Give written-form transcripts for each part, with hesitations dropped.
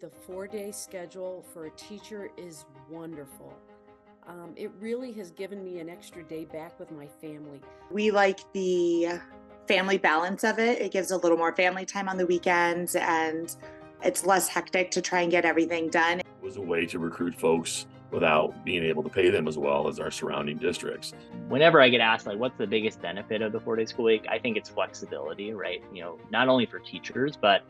The 4-day schedule for a teacher is wonderful. It really has given me an extra day back with my family. We like the family balance of it. It gives a little more family time on the weekends, and it's less hectic to try and get everything done. It was a way to recruit folks without being able to pay them as well as our surrounding districts. Whenever I get asked, like, what's the biggest benefit of the 4-day school week, I think it's flexibility, right? Not only for teachers, but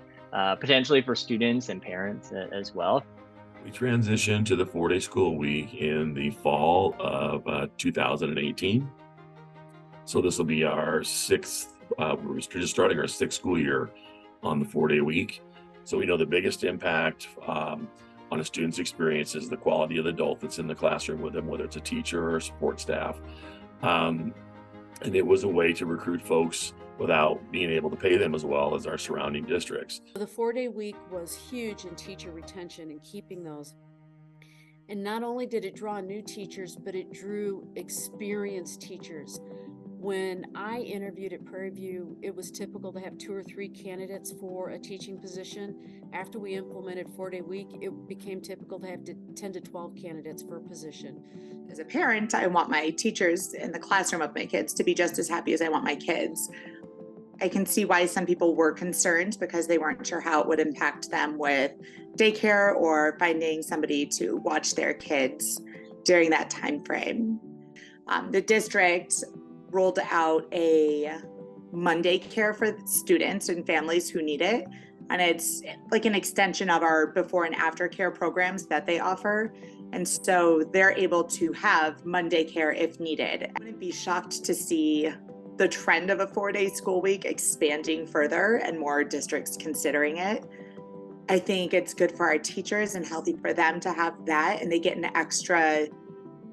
potentially for students and parents as well. We transitioned to the 4-day school week in the fall of 2018. So this will be our sixth, we're just starting our sixth school year on the 4-day week. So we know the biggest impact on a student's experience is the quality of the adult that's in the classroom with them, whether it's a teacher or support staff. And it was a way to recruit folks without being able to pay them as well as our surrounding districts. The 4-day week was huge in teacher retention and keeping those. And not only did it draw new teachers, but it drew experienced teachers. When I interviewed at Prairie View, it was typical to have 2 or 3 candidates for a teaching position. After we implemented 4-day week, it became typical to have 10 to 12 candidates for a position. As a parent, I want my teachers in the classroom of my kids to be just as happy as I want my kids. I can see why some people were concerned because they weren't sure how it would impact them with daycare or finding somebody to watch their kids during that time frame. The district rolled out a Monday care for students and families who need it. And it's like an extension of our before and after care programs that they offer. And so they're able to have Monday care if needed. I wouldn't be shocked to see the trend of a 4-day school week expanding further and more districts considering it. I think it's good for our teachers and healthy for them to have that, and they get an extra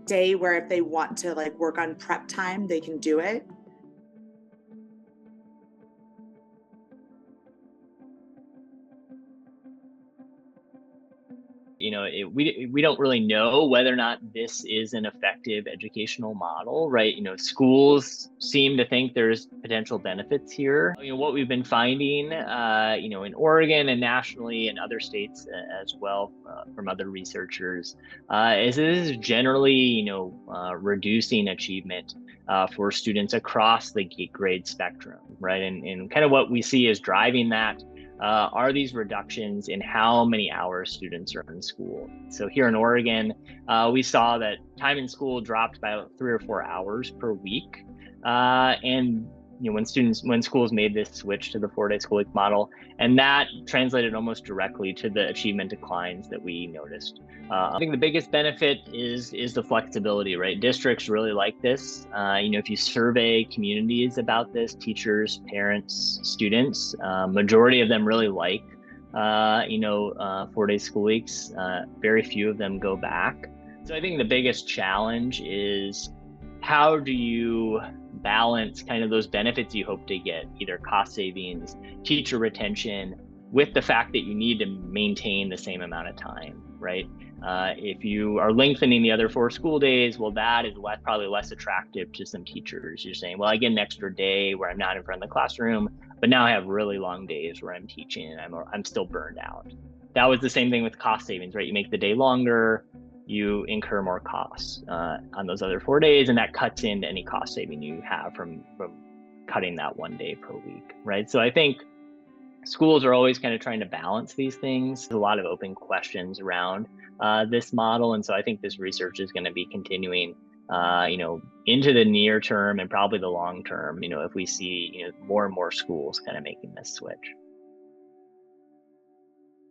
day where if they want to work on prep time, they can do it. We don't really know whether or not this is an effective educational model, right? Schools seem to think there's potential benefits here. What we've been finding, in Oregon and nationally and other states as well, from other researchers, is this is generally, reducing achievement for students across the grade spectrum, right? And kind of what we see is driving that are these reductions in how many hours students are in school. So here in Oregon, we saw that time in school dropped by about 3 or 4 hours per week. And when schools made this switch to the 4-day school week model, and that translated almost directly to the achievement declines that we noticed. I think the biggest benefit is the flexibility, right? Districts really like this. If you survey communities about this, teachers, parents, students, majority of them really like 4-day school weeks. Very few of them go back. So I think the biggest challenge is, how do you balance kind of those benefits you hope to get, either cost savings, teacher retention, with the fact that you need to maintain the same amount of time, right? If you are lengthening the other 4 school days, well, that is probably less attractive to some teachers. You're saying, well, I get an extra day where I'm not in front of the classroom, but now I have really long days where I'm teaching and I'm still burned out. That was the same thing with cost savings, right? You make the day longer, you incur more costs on those other 4 days, and that cuts into any cost saving you have from cutting that 1 day per week, right? So I think schools are always kind of trying to balance these things. There's a lot of open questions around this model, and so I think this research is going to be continuing, into the near term and probably the long term. If we see more and more schools kind of making this switch.